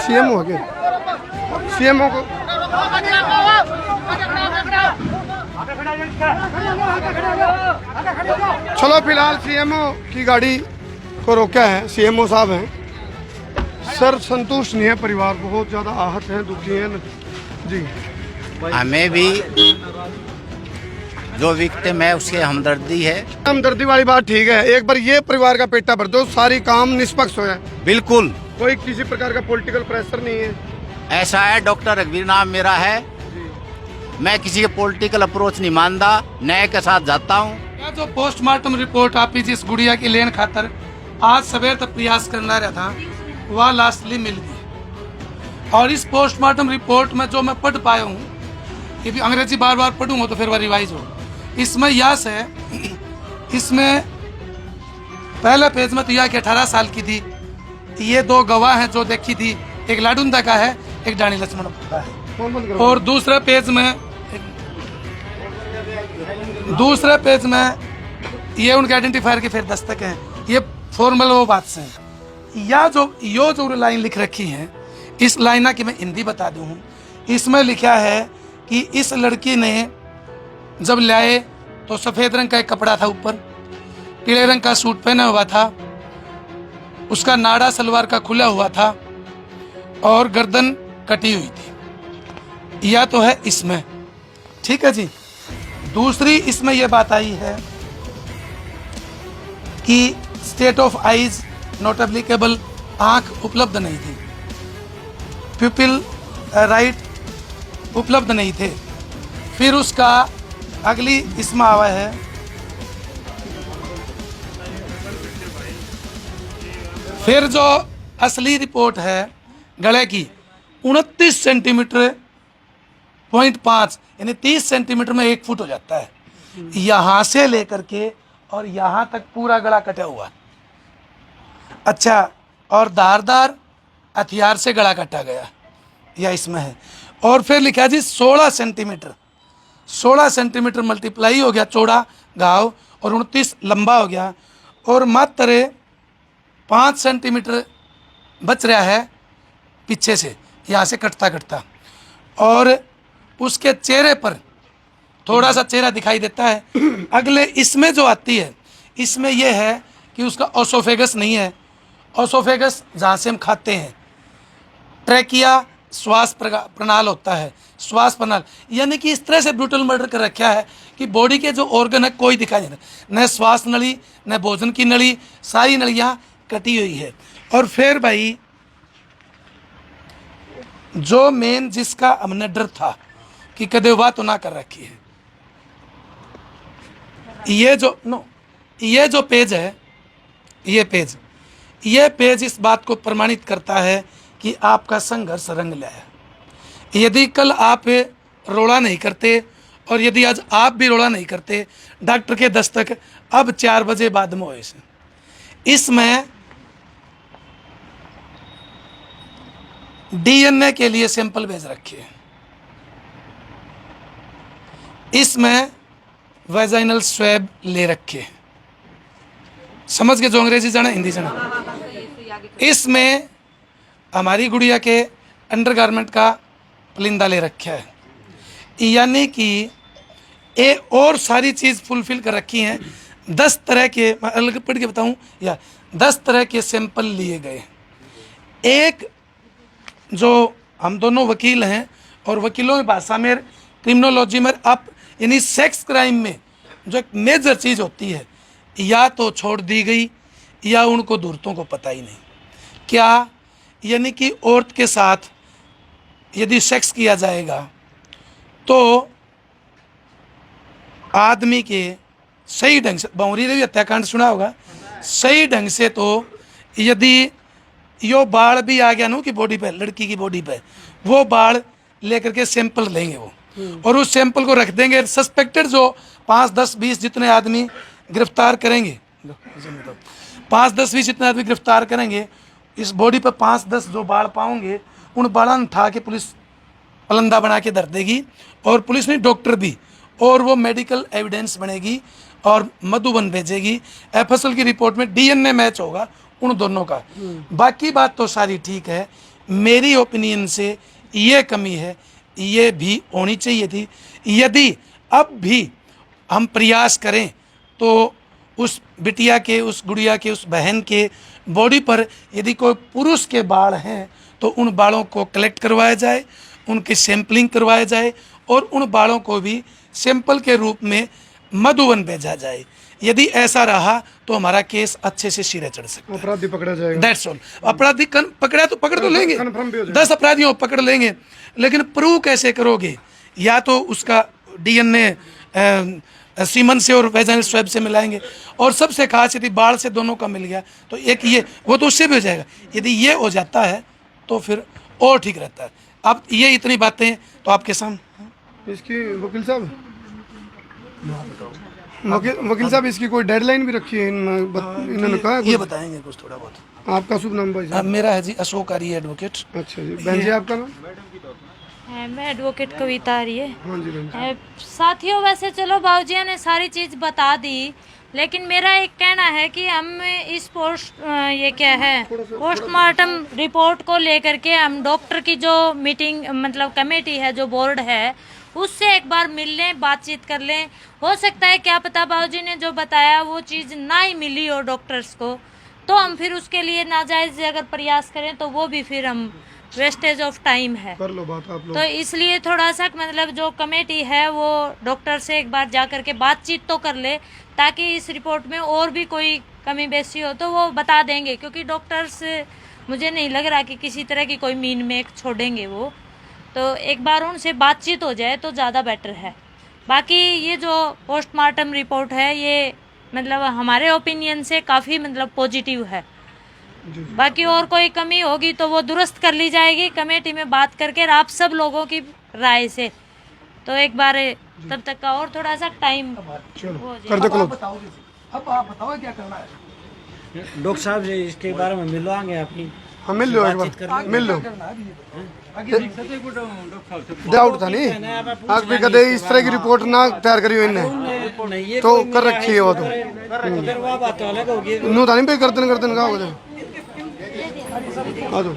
CM हो गए, CMO को चलो फिलहाल सीएमओ की गाड़ी को रोका है। सीएमओ साहब हैं सर, संतुष्ट नहीं है परिवार, बहुत ज़्यादा आहत हैं, दुखी हैं जी। हमें भी जो विक्टिम है उसकी हमदर्दी है। हमदर्दी वाली बात ठीक है, एक बार ये परिवार का पेटा भर दो, सारी काम निष्पक्ष हो जाए। बिल्कुल, कोई किसी प्रकार का पॉलिटिकल प्रेशर नहीं है। ऐसा है, डॉक्टर रघुवीर नाम मेरा है। मैं किसी के पॉलिटिकल अप्रोच नहीं मानता, न्याय के साथ जाता हूँ। जो पोस्टमार्टम रिपोर्ट आपी जिस गुड़िया की लेन खातर आज सवेर तक प्रयास करना रहा था, वह लास्टली मिल गई। और इस पोस्टमार्टम रिपोर्ट में जो मैं पढ़ पाया हूँ, ये भी अंग्रेजी बार बार पढ़ूंगा तो फिर वह रिवाइज हो। इसमें यस है, इसमें पहले पेज में तो यह कि 18 साल की थी। ये दो गवाह हैं जो देखी थी, एक लाडुंदा का है, एक डाणी लक्ष्मण का है। और दूसरे पेज में ये उनके आइडेंटिफायर के फिर दस्तक हैं। ये फॉर्मल वो बात से या जो लाइन लिख रखी है, इस लाइन की मैं हिंदी बता दूं। इसमें लिखा है कि इस लड़की ने जब लाए तो सफेद रंग का एक कपड़ा था, ऊपर पीले रंग का सूट पहना हुआ था, उसका नाड़ा सलवार का खुला हुआ था और गर्दन कटी हुई थी। या तो है इसमें, ठीक है जी। दूसरी इसमें यह बात आई है कि state of eyes not applicable, आंख उपलब्ध नहीं थी, प्यूपिल राइट उपलब्ध नहीं थे। फिर उसका अगली इसमें आवा है फिर जो असली रिपोर्ट है गले की 29 सेंटीमीटर .5 यानी 30 सेंटीमीटर में 1 फुट हो जाता है। यहाँ से लेकर के और यहाँ तक पूरा गला कटा हुआ। अच्छा, और धारदार हथियार से गला काटा गया, या इसमें है। और फिर लिखा जी 16 सेंटीमीटर मल्टीप्लाई हो गया चौड़ा घाव और 29 लंबा हो गया, और मात्र 5 सेंटीमीटर बच रहा है पीछे से, यहाँ से कटता कटता। और उसके चेहरे पर थोड़ा सा चेहरा दिखाई देता है। अगले इसमें जो आती है, इसमें यह है कि उसका ओसोफेगस नहीं है। ओसोफेगस जहाँ से हम खाते हैं, ट्रैकिया श्वास प्रणाल होता है, श्वास प्रणाल, यानी कि इस तरह से ब्रूटल मर्डर कर रखा है कि बॉडी के जो ऑर्गन है कोई दिखाई नहीं देता, न श्वास नली न भोजन की नली, सारी नलियाँ कटी हुई है। और फिर भाई जो मेन जिसका हमने डर था कि कदे वाह तो ना कर रखी है, ये जो पेज है, ये पेज इस बात को प्रमाणित करता है कि आपका संघर्ष रंग लाया। यदि कल आप रोड़ा नहीं करते और यदि आज आप भी रोड़ा नहीं करते, डॉक्टर के दस्तक अब 4 बजे बाद में हुए। इसमें डीएनए के लिए सैंपल भेज रखे हैं, इसमें वेजाइनल स्वैब ले रखे। समझ के जो अंग्रेजी जाना हिंदी जाना। इसमें हमारी गुड़िया के अंडरगारमेंट का पलिंदा ले रखा है, यानी कि ये और सारी चीज़ फुलफिल कर रखी हैं। 10 तरह के, मैं अलग पढ़ के बताऊं, या 10 तरह के सैंपल लिए गए। एक जो हम दोनों वकील हैं और वकीलों की भाषा में क्रिमिनोलॉजी में आप यानी सेक्स क्राइम में जो एक मेजर चीज़ होती है, या तो छोड़ दी गई या उनको दूरतों को पता ही नहीं क्या, यानी कि औरत के साथ यदि सेक्स किया जाएगा तो आदमी के सही ढंग से, बावरी देवी हत्याकांड सुना होगा, सही ढंग से तो यदि यो बाल भी आ गया ना कि बॉडी पे, लड़की की बॉडी पे, वो बाल लेकर के सैंपल लेंगे वो, और उस सैंपल को रख देंगे। सस्पेक्टेड जो 5, 10, 20 जितने आदमी गिरफ्तार करेंगे, 5, 10, 20 जितने आदमी गिरफ्तार करेंगे, इस बॉडी पे 5, 10 जो बाल पाओगे, उन बालों उठा के पुलिस पलंदा बना के धर देगी, और पुलिस नहीं डॉक्टर भी, और वो मेडिकल एविडेंस बनेगी और मधुबन भेजेगी। एफएसएल की रिपोर्ट में डीएनए मैच होगा उन दोनों का। बाकी बात तो सारी ठीक है, मेरी ओपिनियन से ये कमी है, ये भी होनी चाहिए थी। यदि अब भी हम प्रयास करें तो उस बिटिया के, उस गुड़िया के, उस बहन के बॉडी पर यदि कोई पुरुष के बाल हैं तो उन बालों को कलेक्ट करवाया जाए, उनकी सैंपलिंग करवाया जाए और उन बालों को भी सैंपल के रूप में मधुबन भेजा जाए। यदि ऐसा रहा तो हमारा केस अच्छे से सिरे चढ़ सकता है। अपराधी पकड़ा जाएगा। That's all. अपराधी पकड़ा तो पकड़ तो लेंगे, कन्फर्म भी हो जाएगा। 10 अपराधियों को पकड़ लेंगे, लेकिन प्रूव कैसे करोगे? या तो उसका डीएनए सीमन से और वेजाइनल स्वैब से मिलाएंगे, और सबसे खास यदि बाल से दोनों का मिल गया तो एक ये, वो तो उससे भी हो जाएगा। यदि ये हो जाता है तो फिर और ठीक रहता है। अब ये इतनी बातें तो आपके सामने। इसकी वकील साहब, वकील साहब, इसकी कोई डेडलाइन भी रखी है? इन्होंने कहा है ये कुछ? बताएंगे कुछ थोड़ा बहुत। आपका शुभ नाम भाई साहब? मेरा है जी अशोक आर्य एडवोकेट। अच्छा जी। बहन जी आपका नाम? मैं एडवोकेट कविता आ रही है। हाँ जी बहन जी। साथियों, वैसे चलो बाबूजिया ने सारी चीज़ बता दी, लेकिन मेरा एक कहना है कि हम इस पोस्टमार्टम रिपोर्ट को लेकर के हम डॉक्टर की जो मीटिंग, मतलब कमेटी है, जो बोर्ड है, उससे एक बार मिल लें, बातचीत कर लें। हो सकता है क्या पता बाबूजी ने जो बताया वो चीज़ ना ही मिली हो डॉक्टर्स को, तो हम फिर उसके लिए नाजायज़ अगर प्रयास करें तो वो भी फिर हम वेस्टेज ऑफ टाइम है। कर लो बात आप लोग। तो इसलिए थोड़ा सा मतलब जो कमेटी है वो डॉक्टर से एक बार जा करके बातचीत तो कर ले, ताकि इस रिपोर्ट में और भी कोई कमी बेसी हो तो वो बता देंगे, क्योंकि डॉक्टर्स मुझे नहीं लग रहा कि किसी तरह की कोई मीन में छोड़ेंगे वो। तो एक बार उनसे बातचीत हो जाए तो ज़्यादा बेटर है। बाकी ये जो पोस्टमार्टम रिपोर्ट है ये मतलब हमारे ओपिनियन से काफ़ी मतलब पॉजिटिव है। बाकी और कोई कमी होगी तो वो दुरुस्त कर ली जाएगी कमेटी में बात करके, आप सब लोगों की राय से। तो एक बार तब तक का और थोड़ा सा टाइम चलो कर दो क्लोज। अब आप बताओ क्या करना है। डॉक्टर साहब से इसके बारे में मिलवाएंगे अपनी। हाँ मिल लो, एक बार मिल लो। डाउट था नहीं, आज भी कदे इस तरह की रिपोर्ट ना तैयार करी हुई इनने तो कर रखी है वो तो। नू था नहीं पे करतन का हो जाए। आ जाओ।